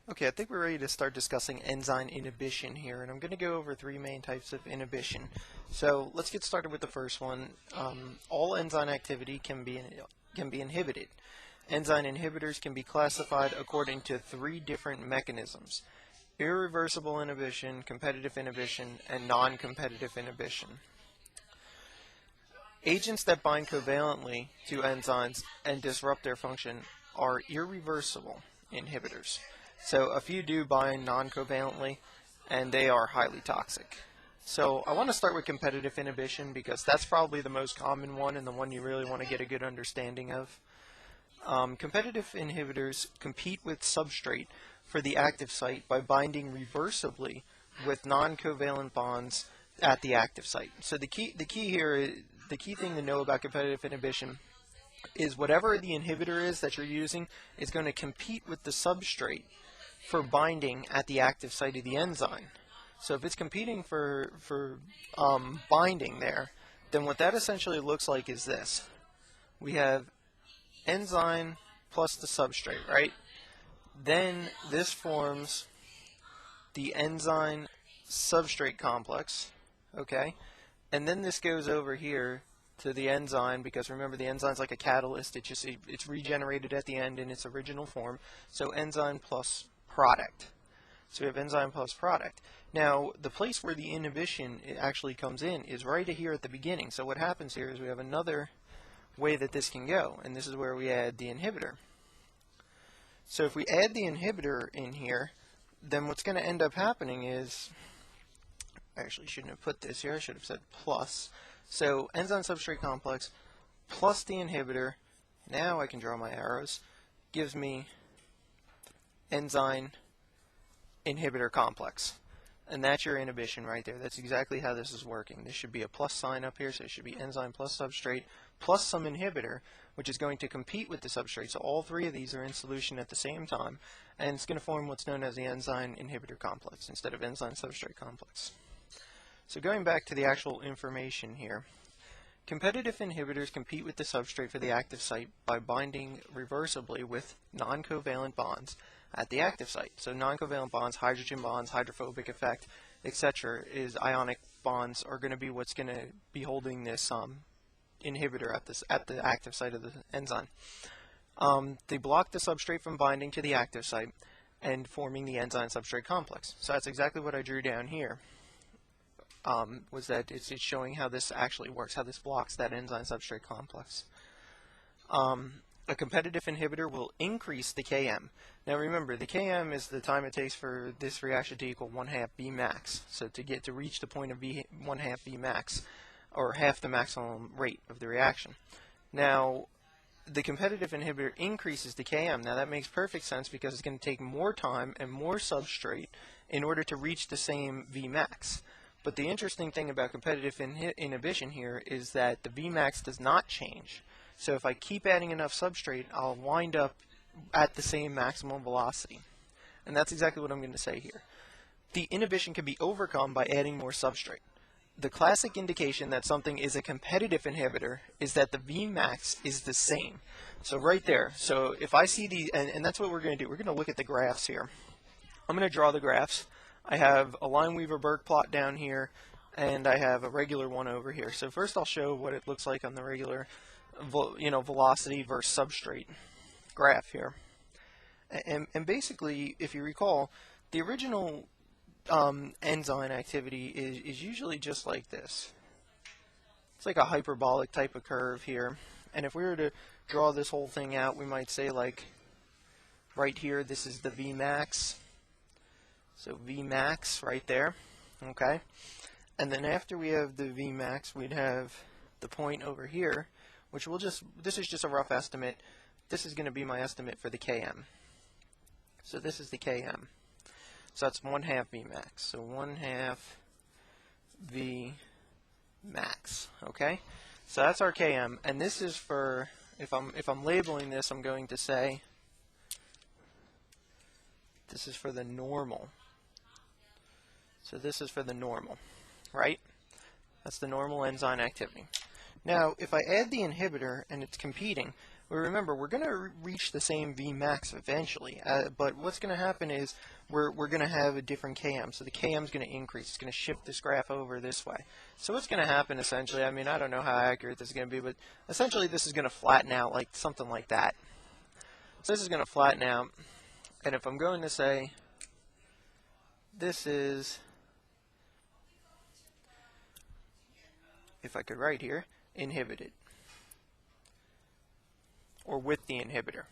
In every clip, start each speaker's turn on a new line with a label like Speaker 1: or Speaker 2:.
Speaker 1: Okay, I think we're ready to start discussing enzyme inhibition here, and I'm going to go over three main types of inhibition. So let's get started with the first one. All enzyme activity can be inhibited. Enzyme inhibitors can be classified according to three different mechanisms: irreversible inhibition, competitive inhibition, and non-competitive inhibition. Agents that bind covalently to enzymes and disrupt their function are irreversible inhibitors. So a few do bind non-covalently, and they are highly toxic. So I want to start with competitive inhibition because that's probably the most common one and the one you really want to get a good understanding of. Competitive inhibitors compete with substrate for the active site by binding reversibly with non-covalent bonds at the active site. So the key thing to know about competitive inhibition is whatever the inhibitor is that you're using is going to compete with the substrate for binding at the active site of the enzyme. So if it's competing for binding there, then what that essentially looks like is this. We have enzyme plus the substrate, right? Then this forms the enzyme substrate complex, okay? And then this goes over here to the enzyme, because remember the enzyme's like a catalyst. It's regenerated at the end in its original form. So enzyme plus product. So we have enzyme plus product. Now the place where the inhibition actually comes in is right here at the beginning. So what happens here is we have another way that this can go, and this is where we add the inhibitor. So if we add the inhibitor in here, then what's going to end up happening is, I actually shouldn't have put this here, I should have said plus. So enzyme substrate complex plus the inhibitor, now I can draw my arrows, gives me enzyme inhibitor complex. And that's your inhibition right there. That's exactly how this is working. This should be a plus sign up here, so it should be enzyme plus substrate plus some inhibitor, which is going to compete with the substrate. So all three of these are in solution at the same time, and it's going to form what's known as the enzyme inhibitor complex instead of enzyme substrate complex. So going back to the actual information here, competitive inhibitors compete with the substrate for the active site by binding reversibly with non-covalent bonds at the active site. So non-covalent bonds, hydrogen bonds, hydrophobic effect, etc., is ionic bonds are going to be what's going to be holding this inhibitor at the active site of the enzyme. They block the substrate from binding to the active site and forming the enzyme substrate complex. So that's exactly what I drew down here. Was that it's showing how this actually works, how this blocks that enzyme substrate complex. A competitive inhibitor will increase the Km. Now remember, the Km is the time it takes for this reaction to equal 1/2 Vmax. So to reach the point of 1/2 Vmax, or half the maximum rate of the reaction. Now, the competitive inhibitor increases the Km. Now that makes perfect sense because it's going to take more time and more substrate in order to reach the same Vmax. But the interesting thing about competitive inhibition here is that the Vmax does not change. So if I keep adding enough substrate, I'll wind up at the same maximum velocity. And that's exactly what I'm going to say here. The inhibition can be overcome by adding more substrate. The classic indication that something is a competitive inhibitor is that the Vmax is the same. So right there. So if I see the, and that's what we're going to do. We're going to look at the graphs here. I'm going to draw the graphs. I have a Lineweaver-Burke plot down here, and I have a regular one over here. So first I'll show what it looks like on the regular, velocity versus substrate graph here. And basically, if you recall, the original enzyme activity is usually just like this. It's like a hyperbolic type of curve here. And if we were to draw this whole thing out, we might say like right here, this is the Vmax. So Vmax right there, okay? And then after we have the Vmax, we'd have the point over here, which this is just a rough estimate. This is going to be my estimate for the Km. So this is the Km. So that's 1/2 Vmax. So 1/2 Vmax, okay? So that's our Km, and this is for, if I'm labeling this, I'm going to say this is for the normal. So this is for the normal, right? That's the normal enzyme activity. Now, if I add the inhibitor and it's competing, Well, remember, we're going to reach the same Vmax eventually, but what's going to happen is we're going to have a different Km, so the Km is going to increase. It's going to shift this graph over this way. So what's going to happen essentially, I mean, I don't know how accurate this is going to be, but essentially this is going to flatten out like something like that. So this is going to flatten out, and if I'm going to say this is, if I could write here, inhibited, or with the inhibitor.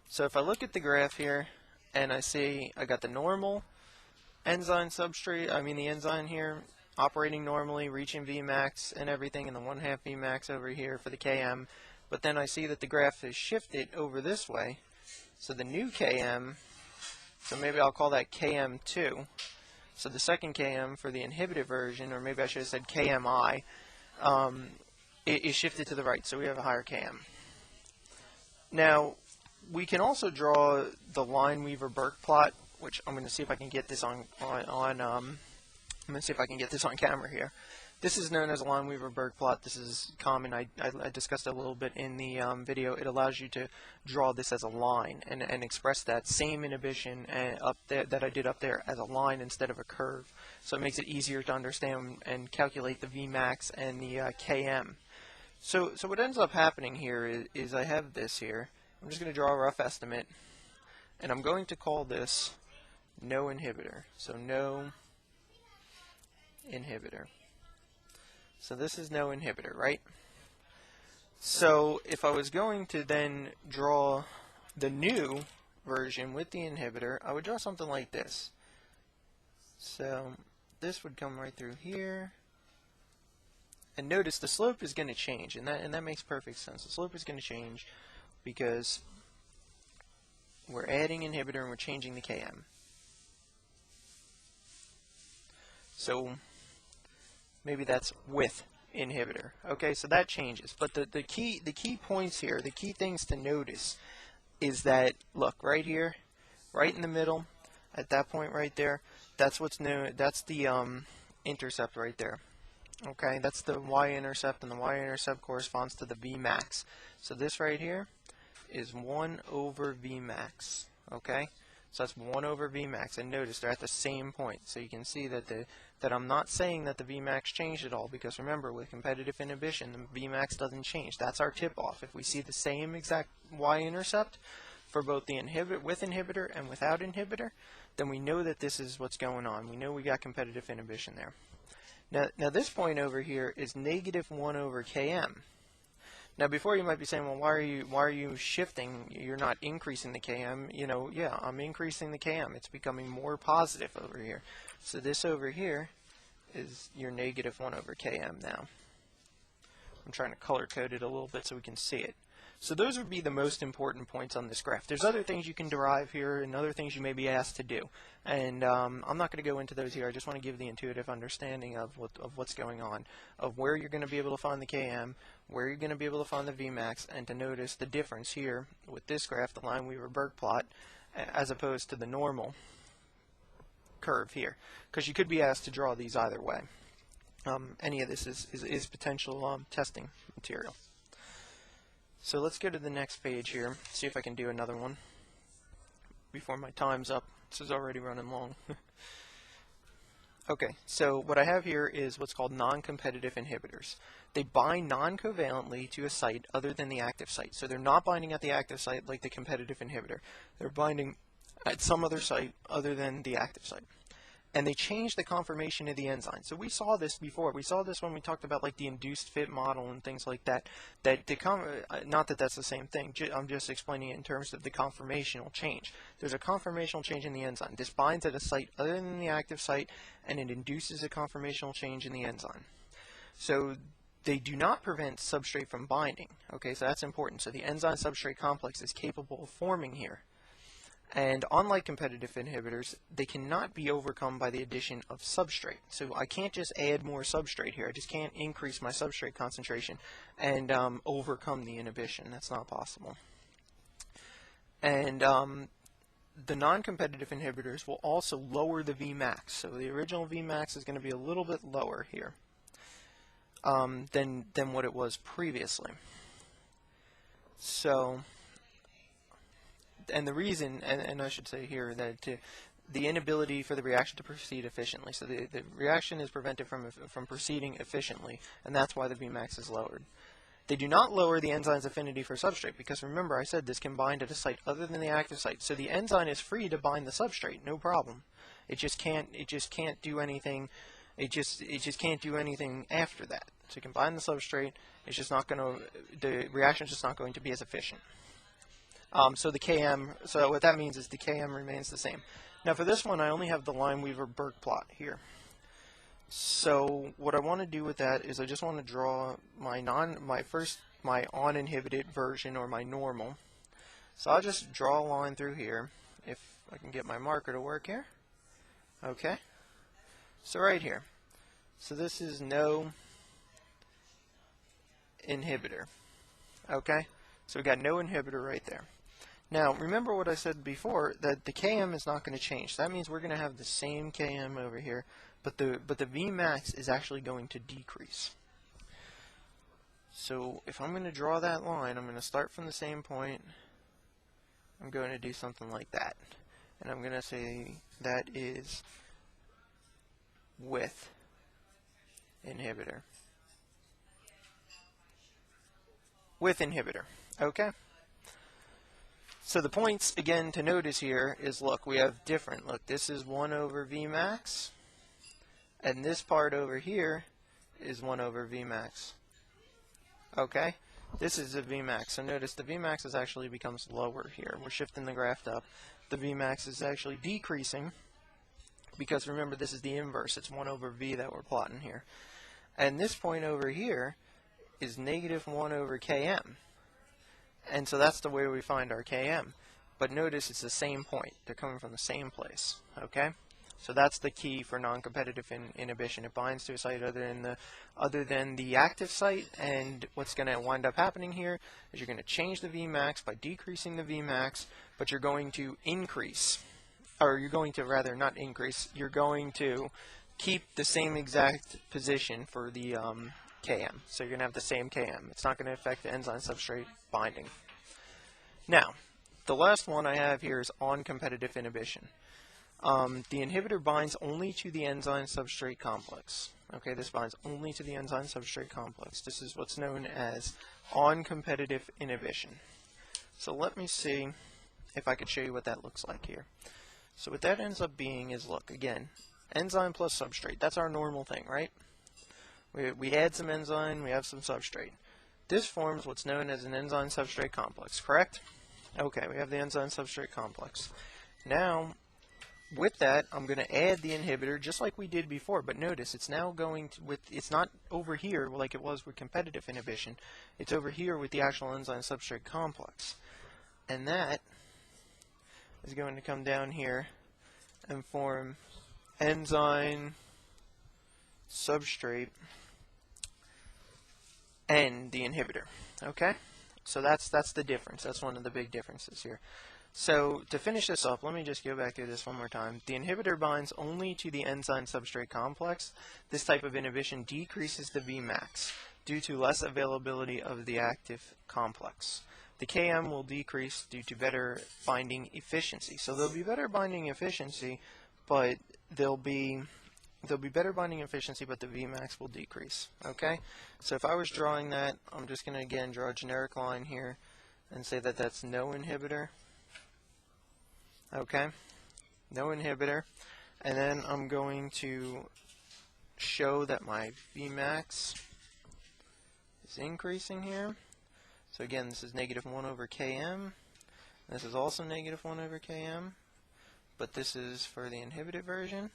Speaker 1: So if I look at the graph here and I see I got the normal enzyme substrate, the enzyme here operating normally, reaching Vmax and everything, and the 1/2 Vmax over here for the Km, but then I see that the graph is shifted over this way, so the new Km, so maybe I'll call that Km2, so the second Km for the inhibited version, or maybe I should have said KMI, it is shifted to the right, so we have a higher Km. Now, we can also draw the Lineweaver-Burke plot, which I'm going to see if I can get this on camera here. This is known as a Lineweaver-Burke plot. This is common. I discussed it a little bit in the video. It allows you to draw this as a line and express that same inhibition up there that I did up there as a line instead of a curve. So it makes it easier to understand and calculate the Vmax and the Km. So what ends up happening here is I have this here. I'm just going to draw a rough estimate, and I'm going to call this no inhibitor. So no inhibitor. So this is no inhibitor, right? So if I was going to then draw the new version with the inhibitor, I would draw something like this. So this would come right through here. And notice the slope is going to change, and that makes perfect sense. The slope is going to change because we're adding inhibitor and we're changing the Km. So maybe that's with inhibitor. Okay, so that changes. But the key points here, the key things to notice is that, look, right here, right in the middle, at that point right there, that's what's new. That's the intercept right there. Okay, that's the y-intercept, and the y-intercept corresponds to the Vmax. So this right here is 1 over Vmax. Okay, so that's 1 over Vmax, and notice they're at the same point. So you can see that that I'm not saying that the Vmax changed at all, because remember, with competitive inhibition, the Vmax doesn't change. That's our tip-off. If we see the same exact y-intercept for both the with inhibitor and without inhibitor, then we know that this is what's going on. We know we got competitive inhibition there. Now this point over here is negative 1 over Km. Now before you might be saying, well, why are you shifting? You're not increasing the Km. You know, yeah, I'm increasing the Km. It's becoming more positive over here. So this over here is your negative 1 over Km now. I'm trying to color code it a little bit so we can see it. So those would be the most important points on this graph. There's other things you can derive here and other things you may be asked to do. And I'm not going to go into those here. I just want to give the intuitive understanding of what's going on, of where you're going to be able to find the Km, where you're going to be able to find the Vmax, and to notice the difference here with this graph, the Lineweaver-Burke plot, as opposed to the normal curve here. Because you could be asked to draw these either way. Any of this is potential testing material. So let's go to the next page here, see if I can do another one before my time's up. This is already running long. Okay, so what I have here is what's called non-competitive inhibitors. They bind non-covalently to a site other than the active site. So they're not binding at the active site like the competitive inhibitor. They're binding at some other site other than the active site. And they change the conformation of the enzyme. So we saw this before. We saw this when we talked about like the induced fit model and things like that. Not that that's the same thing. I'm just explaining it in terms of the conformational change. There's a conformational change in the enzyme. This binds at a site other than the active site, and it induces a conformational change in the enzyme. So they do not prevent substrate from binding. Okay, so that's important. So the enzyme substrate complex is capable of forming here. And unlike competitive inhibitors, they cannot be overcome by the addition of substrate. So I can't just add more substrate here. I just can't increase my substrate concentration and overcome the inhibition. That's not possible. And the non-competitive inhibitors will also lower the Vmax. So the original Vmax is going to be a little bit lower here than what it was previously. So, and the reason, and I should say here, that the inability for the reaction to proceed efficiently. So the reaction is prevented from proceeding efficiently, and that's why the Vmax is lowered. They do not lower the enzyme's affinity for substrate, because remember I said this can bind at a site other than the active site. So the enzyme is free to bind the substrate, no problem. It just can't do anything. It just can't do anything after that. So it can bind the substrate. It's just not going to. The reaction is just not going to be as efficient. So the Km. So what that means is the Km remains the same. Now for this one, I only have the Lineweaver-Burke plot here. So what I want to do with that is I just want to draw my uninhibited version, or my normal. So I'll just draw a line through here if I can get my marker to work here. Okay. So right here. So this is no inhibitor. Okay. So we got no inhibitor right there. Now remember what I said before, that the Km is not going to change. That means we're going to have the same Km over here, but the Vmax is actually going to decrease. So if I'm going to draw that line, I'm going to start from the same point. I'm going to do something like that. And I'm going to say that is with inhibitor. With inhibitor. Okay? So the points, again, to notice here is, look, we have different. Look, this is 1 over Vmax. And this part over here is 1 over Vmax. Okay? This is a Vmax. So notice the Vmax actually becomes lower here. We're shifting the graph up. The Vmax is actually decreasing because remember this is the inverse. It's 1 over V that we're plotting here. And this point over here is negative 1 over Km. And so that's the way we find our Km. But notice it's the same point. They're coming from the same place. Okay? So that's the key for non-competitive inhibition. It binds to a site other than the active site, and what's going to wind up happening here is you're going to change the Vmax by decreasing the Vmax, but you're going to increase, or you're going to rather not increase, you're going to keep the same exact position for the Km. So you're going to have the same Km. It's not going to affect the enzyme substrate binding. Now, the last one I have here is on competitive inhibition. The inhibitor binds only to the enzyme substrate complex. Okay, this binds only to the enzyme substrate complex. This is what's known as on competitive inhibition. So let me see if I could show you what that looks like here. So what that ends up being is, look, again, enzyme plus substrate. That's our normal thing, right? We add some enzyme, we have some substrate. This forms what's known as an enzyme substrate complex, correct? Okay, we have the enzyme substrate complex. Now, with that, I'm going to add the inhibitor just like we did before, but notice it's now going to, it's not over here like it was with competitive inhibition. It's over here with the actual enzyme substrate complex. And that is going to come down here and form enzyme substrate and the inhibitor. Okay? So that's the difference. That's one of the big differences here. So to finish this up, let me just go back through this one more time. The inhibitor binds only to the enzyme substrate complex. This type of inhibition decreases the Vmax due to less availability of the active complex. The Km will decrease due to better binding efficiency. So there'll be better binding efficiency, but there'll be better binding efficiency, but the Vmax will decrease. Okay? So if I was drawing that, I'm just going to again draw a generic line here and say that that's no inhibitor. Okay, no inhibitor, and then I'm going to show that my Vmax is increasing here. So again, this is negative 1 over Km. This is also negative 1 over Km, but this is for the inhibited version.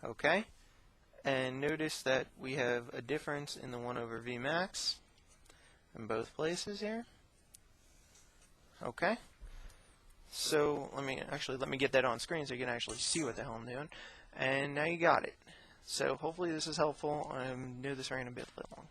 Speaker 1: Okay, and notice that we have a difference in the 1 over Vmax in both places here. Okay. So let me get that on screen so you can actually see what the hell I'm doing. And now you got it. So hopefully this is helpful. I knew this ran a bit long.